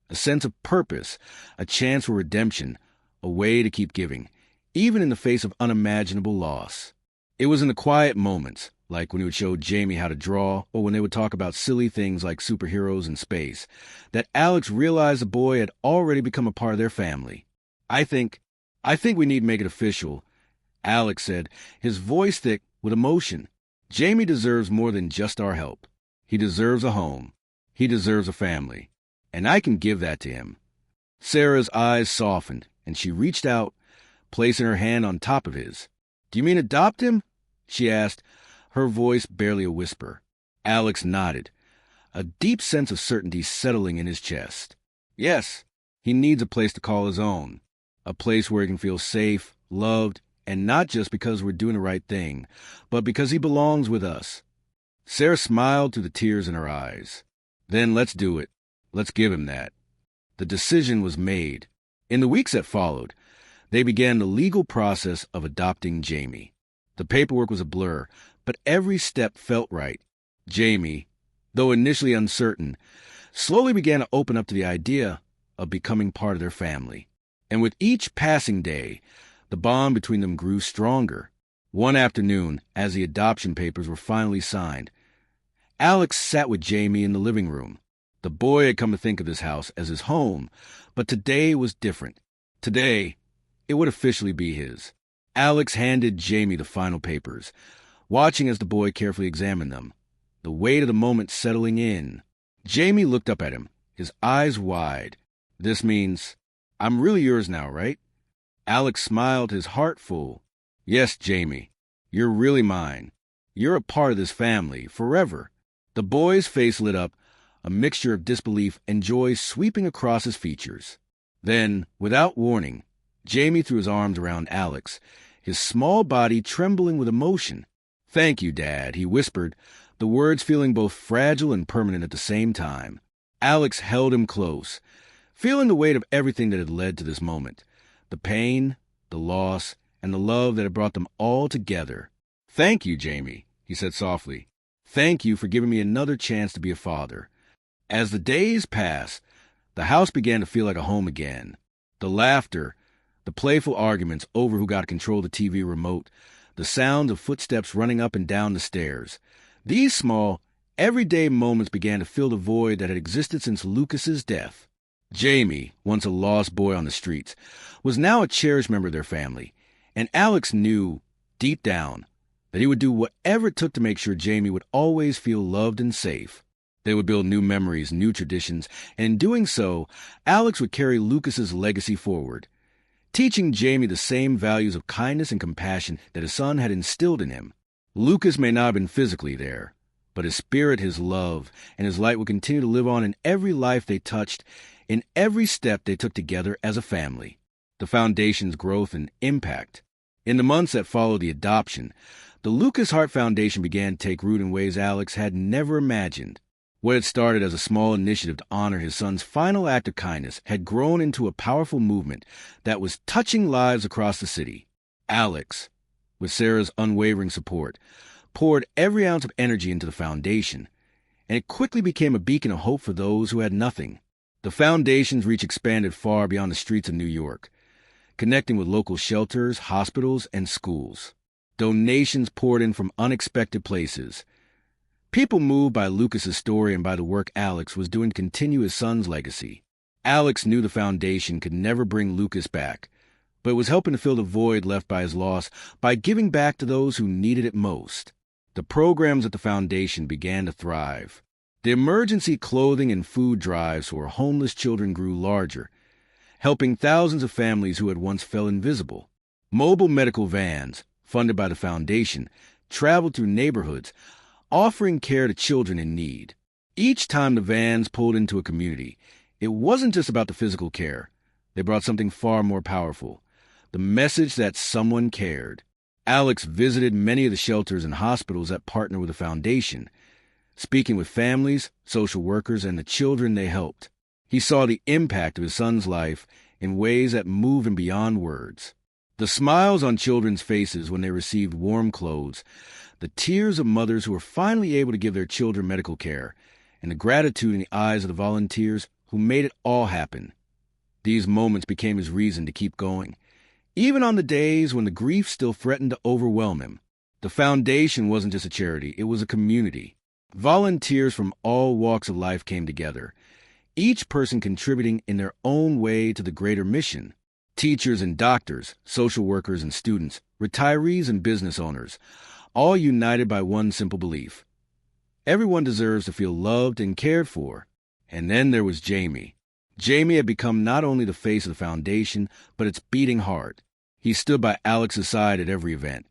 a sense of purpose, a chance for redemption, a way to keep giving, even in the face of unimaginable loss. It was in the quiet moments, like when he would show Jamie how to draw, or when they would talk about silly things like superheroes and space, that Alex realized the boy had already become a part of their family. I think we need to make it official," Alex said, his voice thick with emotion. "Jamie deserves more than just our help. He deserves a home. He deserves a family. And I can give that to him." Sarah's eyes softened, and she reached out, placing her hand on top of his. "Do you mean adopt him?" she asked, her voice barely a whisper. Alex nodded, a deep sense of certainty settling in his chest. "Yes, he needs a place to call his own, a place where he can feel safe, loved, and not just because we're doing the right thing, but because he belongs with us." Sarah smiled through the tears in her eyes. "Then let's do it. Let's give him that." The decision was made. In the weeks that followed, they began the legal process of adopting Jamie. The paperwork was a blur, but every step felt right. Jamie, though initially uncertain, slowly began to open up to the idea of becoming part of their family. And with each passing day, the bond between them grew stronger. One afternoon, as the adoption papers were finally signed, Alex sat with Jamie in the living room. The boy had come to think of this house as his home, but today was different. Today, it would officially be his. Alex handed Jamie the final papers, watching as the boy carefully examined them, the weight of the moment settling in. Jamie looked up at him, his eyes wide. "This means, I'm really yours now, right?" Alex smiled, his heart full. "Yes, Jamie, you're really mine. You're a part of this family, forever." The boy's face lit up, a mixture of disbelief and joy sweeping across his features. Then, without warning, Jamie threw his arms around Alex, his small body trembling with emotion. "Thank you, Dad," he whispered, the words feeling both fragile and permanent at the same time. Alex held him close, feeling the weight of everything that had led to this moment. The pain, the loss, and the love that had brought them all together. "Thank you, Jamie," he said softly. "Thank you for giving me another chance to be a father." As the days passed, the house began to feel like a home again. The laughter, the playful arguments over who got to control the TV remote, the sound of footsteps running up and down the stairs. These small, everyday moments began to fill the void that had existed since Lucas's death. Jamie, once a lost boy on the streets, was now a cherished member of their family, and Alex knew, deep down, that he would do whatever it took to make sure Jamie would always feel loved and safe. They would build new memories, new traditions, and in doing so, Alex would carry Lucas's legacy forward, teaching Jamie the same values of kindness and compassion that his son had instilled in him. Lucas may not have been physically there, but his spirit, his love, and his light would continue to live on in every life they touched, in every step they took together as a family. The Foundation's growth and impact. In the months that followed the adoption, the Lucas Heart Foundation began to take root in ways Alex had never imagined. What had started as a small initiative to honor his son's final act of kindness had grown into a powerful movement that was touching lives across the city. Alex, with Sarah's unwavering support, poured every ounce of energy into the foundation, and it quickly became a beacon of hope for those who had nothing. The foundation's reach expanded far beyond the streets of New York, connecting with local shelters, hospitals, and schools. Donations poured in from unexpected places. People moved by Lucas's story and by the work Alex was doing to continue his son's legacy. Alex knew the foundation could never bring Lucas back, but it was helping to fill the void left by his loss by giving back to those who needed it most. The programs at the foundation began to thrive. The emergency clothing and food drives for homeless children grew larger, helping thousands of families who had once felt invisible. Mobile medical vans, funded by the foundation, traveled through neighborhoods, offering care to children in need. Each time the vans pulled into a community, it wasn't just about the physical care. They brought something far more powerful, the message that someone cared. Alex visited many of the shelters and hospitals that partner with the foundation, speaking with families, social workers, and the children they helped. He saw the impact of his son's life in ways that moved him beyond words. The smiles on children's faces when they received warm clothes, the tears of mothers who were finally able to give their children medical care, and the gratitude in the eyes of the volunteers who made it all happen. These moments became his reason to keep going, even on the days when the grief still threatened to overwhelm him. The foundation wasn't just a charity, it was a community. Volunteers from all walks of life came together, each person contributing in their own way to the greater mission. Teachers and doctors, social workers and students, retirees and business owners, all united by one simple belief. Everyone deserves to feel loved and cared for. And then there was Jamie. Jamie had become not only the face of the foundation, but its beating heart. He stood by Alex's side at every event,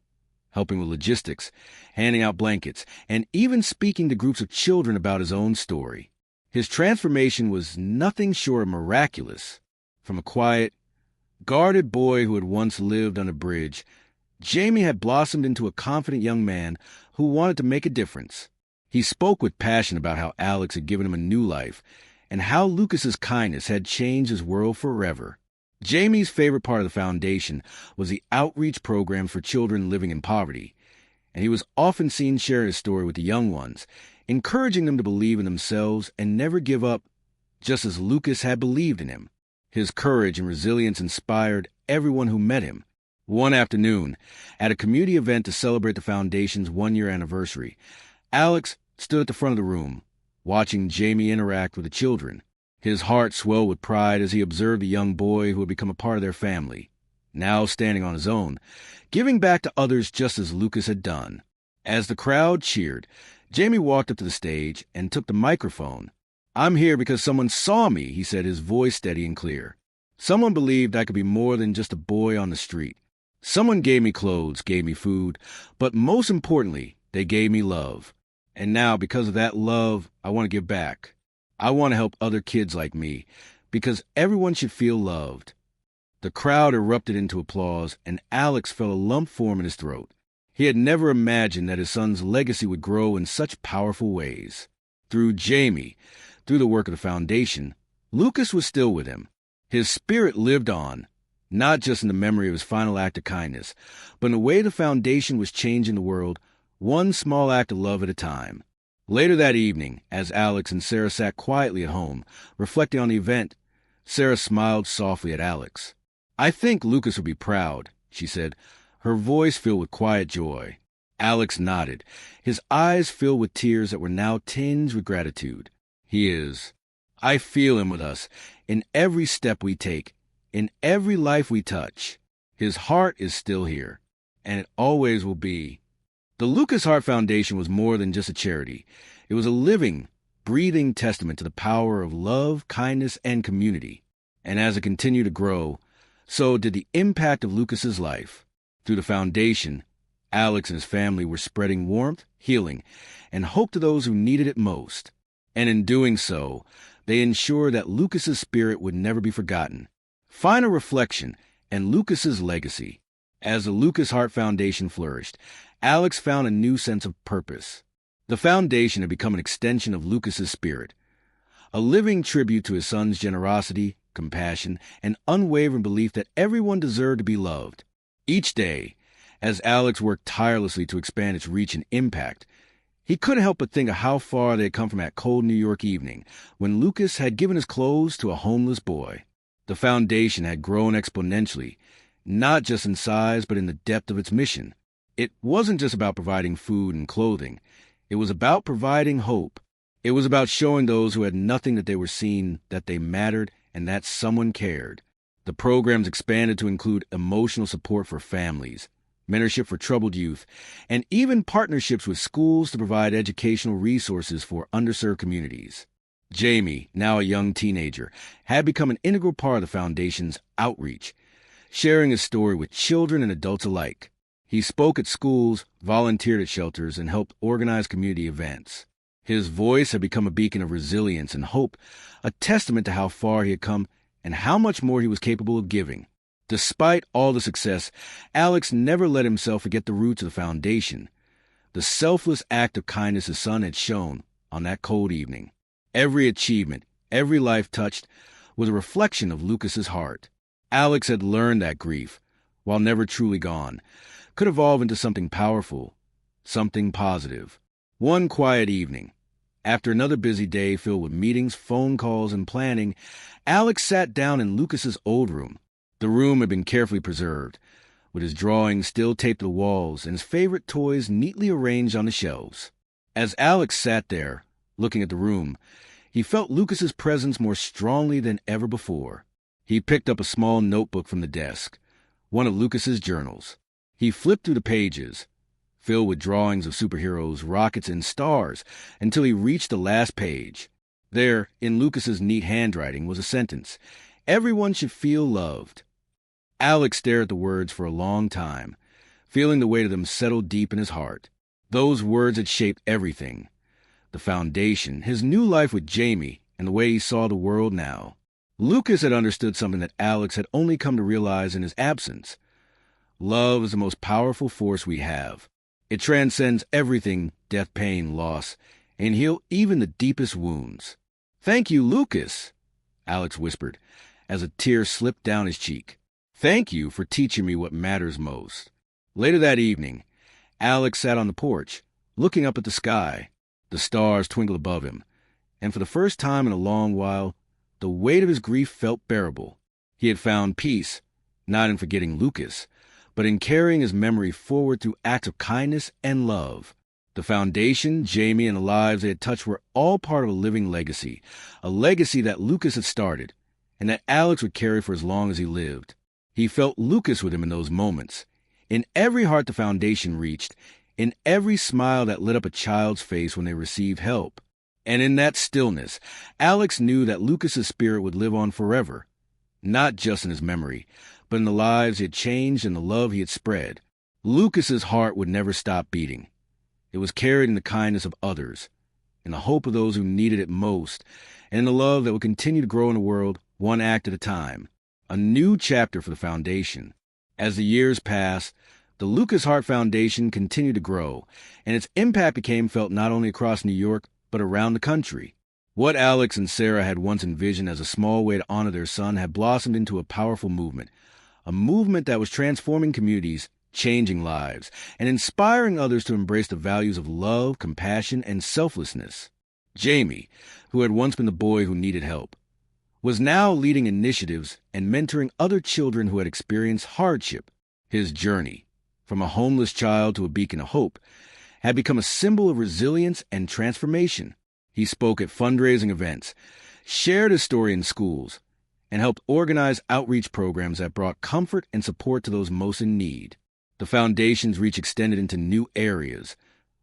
helping with logistics, handing out blankets, and even speaking to groups of children about his own story. His transformation was nothing short of miraculous. From a quiet, guarded boy who had once lived on a bridge, Jamie had blossomed into a confident young man who wanted to make a difference. He spoke with passion about how Alex had given him a new life and how Lucas's kindness had changed his world forever. Jamie's favorite part of the foundation was the outreach program for children living in poverty, and he was often seen sharing his story with the young ones, encouraging them to believe in themselves and never give up, just as Lucas had believed in him. His courage and resilience inspired everyone who met him. One afternoon, at a community event to celebrate the foundation's one-year anniversary, Alex stood at the front of the room, watching Jamie interact with the children. His heart swelled with pride as he observed the young boy who had become a part of their family, now standing on his own, giving back to others just as Lucas had done. As the crowd cheered, Jamie walked up to the stage and took the microphone. "I'm here because someone saw me," he said, his voice steady and clear. "Someone believed I could be more than just a boy on the street. Someone gave me clothes, gave me food, but most importantly, they gave me love. And now, because of that love, I want to give back. I want to help other kids like me, because everyone should feel loved." The crowd erupted into applause, and Alex felt a lump form in his throat. He had never imagined that his son's legacy would grow in such powerful ways. Through Jamie, through the work of the foundation, Lucas was still with him. His spirit lived on, not just in the memory of his final act of kindness, but in the way the foundation was changing the world, one small act of love at a time. Later that evening, as Alex and Sarah sat quietly at home, reflecting on the event, Sarah smiled softly at Alex. "I think Lucas would be proud," she said, her voice filled with quiet joy. Alex nodded, his eyes filled with tears that were now tinged with gratitude. "He is. I feel him with us, in every step we take, in every life we touch. His heart is still here, and it always will be." The Lucas Heart Foundation was more than just a charity. It was a living, breathing testament to the power of love, kindness, and community. And as it continued to grow, so did the impact of Lucas's life. Through the foundation, Alex and his family were spreading warmth, healing, and hope to those who needed it most. And in doing so, they ensured that Lucas's spirit would never be forgotten. Final reflection and Lucas's legacy. As the Lucas Heart Foundation flourished, Alex found a new sense of purpose. The foundation had become an extension of Lucas's spirit, a living tribute to his son's generosity, compassion, and unwavering belief that everyone deserved to be loved. Each day, as Alex worked tirelessly to expand its reach and impact, he couldn't help but think of how far they had come from that cold New York evening when Lucas had given his clothes to a homeless boy. The foundation had grown exponentially, not just in size but in the depth of its mission. It wasn't just about providing food and clothing. It was about providing hope. It was about showing those who had nothing that they were seen that they mattered and that someone cared. The programs expanded to include emotional support for families, mentorship for troubled youth, and even partnerships with schools to provide educational resources for underserved communities. Jamie, now a young teenager, had become an integral part of the foundation's outreach, sharing his story with children and adults alike. He spoke at schools, volunteered at shelters, and helped organize community events. His voice had become a beacon of resilience and hope, a testament to how far he had come and how much more he was capable of giving. Despite all the success, Alex never let himself forget the roots of the foundation, the selfless act of kindness his son had shown on that cold evening. Every achievement, every life touched, was a reflection of Lucas's heart. Alex had learned that grief, while never truly gone, could evolve into something powerful, something positive. One quiet evening, after another busy day filled with meetings, phone calls, and planning, Alex sat down in Lucas's old room. The room had been carefully preserved, with his drawings still taped to the walls and his favorite toys neatly arranged on the shelves. As Alex sat there, looking at the room, he felt Lucas's presence more strongly than ever before. He picked up a small notebook from the desk, one of Lucas's journals. He flipped through the pages, filled with drawings of superheroes, rockets, and stars, until he reached the last page. There, in Lucas's neat handwriting, was a sentence: "Everyone should feel loved." Alex stared at the words for a long time, feeling the weight of them settle deep in his heart. Those words had shaped everything. The foundation, his new life with Jamie, and the way he saw the world now. Lucas had understood something that Alex had only come to realize in his absence. Love is the most powerful force we have. It transcends everything, death, pain, loss, and heal even the deepest wounds. "Thank you, Lucas," Alex whispered, as a tear slipped down his cheek. "Thank you for teaching me what matters most." Later that evening, Alex sat on the porch, looking up at the sky. The stars twinkled above him, and for the first time in a long while, the weight of his grief felt bearable. He had found peace, not in forgetting Lucas, but in carrying his memory forward through acts of kindness and love. The foundation, Jamie, and the lives they had touched were all part of a living legacy, a legacy that Lucas had started, and that Alex would carry for as long as he lived. He felt Lucas with him in those moments, in every heart the foundation reached, in every smile that lit up a child's face when they received help. And in that stillness, Alex knew that Lucas's spirit would live on forever, not just in his memory, but in the lives he had changed and the love he had spread. Lucas's heart would never stop beating. It was carried in the kindness of others, in the hope of those who needed it most, and in the love that would continue to grow in the world, one act at a time. A new chapter for the foundation. As the years passed, The Lucas Hart Foundation continued to grow, and its impact became felt not only across New York, but around the country. What Alex and Sarah had once envisioned as a small way to honor their son had blossomed into a powerful movement, a movement that was transforming communities, changing lives, and inspiring others to embrace the values of love, compassion, and selflessness. Jamie, who had once been the boy who needed help, was now leading initiatives and mentoring other children who had experienced hardship. His journey, from a homeless child to a beacon of hope, had become a symbol of resilience and transformation. He spoke at fundraising events, shared his story in schools, and helped organize outreach programs that brought comfort and support to those most in need. The foundation's reach extended into new areas,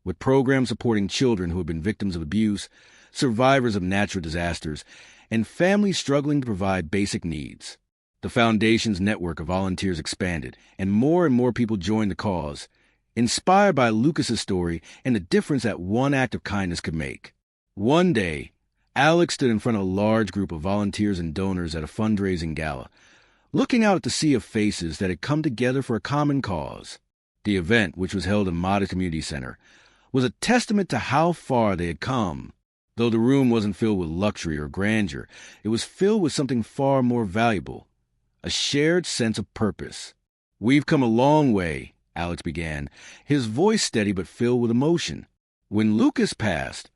with programs supporting children who had been victims of abuse, survivors of natural disasters, and families struggling to provide basic needs. The foundation's network of volunteers expanded, and more people joined the cause, inspired by Lucas's story and the difference that one act of kindness could make. One day, Alex stood in front of a large group of volunteers and donors at a fundraising gala, looking out at the sea of faces that had come together for a common cause. The event, which was held in Modern Community Center, was a testament to how far they had come. Though the room wasn't filled with luxury or grandeur, it was filled with something far more valuable, a shared sense of purpose. "We've come a long way," Alex began, his voice steady but filled with emotion. "When Lucas passed,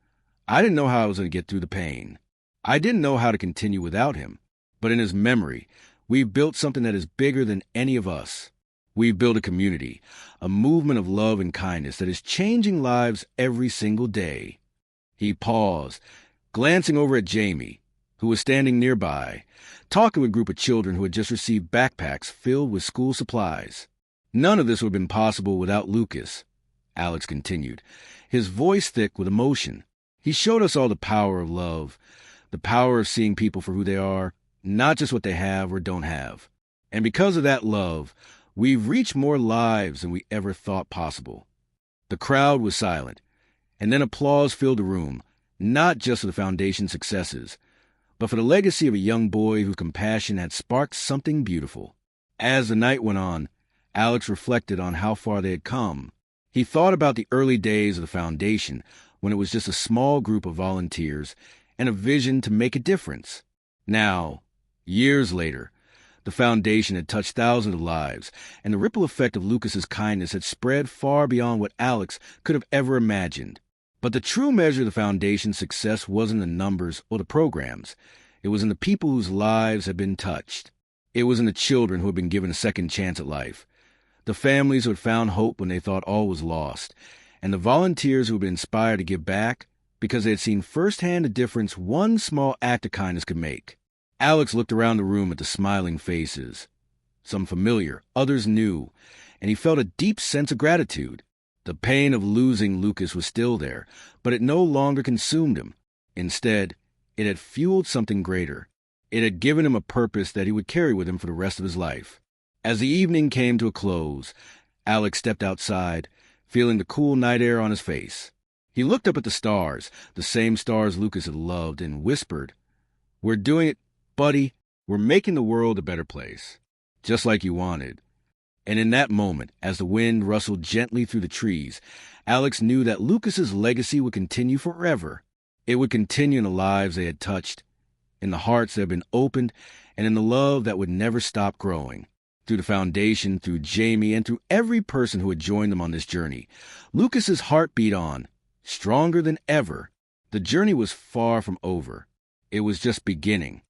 I didn't know how I was going to get through the pain. I didn't know how to continue without him. But in his memory, we've built something that is bigger than any of us. We've built a community, a movement of love and kindness that is changing lives every single day." He paused, glancing over at Jamie, who was standing nearby, talking with a group of children who had just received backpacks filled with school supplies. "None of this would have been possible without Lucas," Alex continued, his voice thick with emotion. "He showed us all the power of love, the power of seeing people for who they are, not just what they have or don't have. And because of that love, we've reached more lives than we ever thought possible." The crowd was silent, and then applause filled the room, not just for the foundation's successes, but for the legacy of a young boy whose compassion had sparked something beautiful. As the night went on, Alex reflected on how far they had come. He thought about the early days of the foundation, when it was just a small group of volunteers and a vision to make a difference. Now, years later, the foundation had touched thousands of lives, and the ripple effect of Lucas's kindness had spread far beyond what Alex could have ever imagined. But the true measure of the foundation's success wasn't the numbers or the programs. It was in the people whose lives had been touched. It was in the children who had been given a second chance at life, the families who had found hope when they thought all was lost, and the volunteers who had been inspired to give back because they had seen firsthand the difference one small act of kindness could make. Alex looked around the room at the smiling faces, some familiar, others new, and he felt a deep sense of gratitude. The pain of losing Lucas was still there, but it no longer consumed him. Instead, it had fueled something greater. It had given him a purpose that he would carry with him for the rest of his life. As the evening came to a close, Alex stepped outside, feeling the cool night air on his face. He looked up at the stars, the same stars Lucas had loved, and whispered, "We're doing it, buddy. We're making the world a better place, just like you wanted." And in that moment, as the wind rustled gently through the trees, Alex knew that Lucas's legacy would continue forever. It would continue in the lives they had touched, in the hearts that had been opened, and in the love that would never stop growing. Through the foundation, through Jamie, and through every person who had joined them on this journey, Lucas's heart beat on, stronger than ever. The journey was far from over. It was just beginning.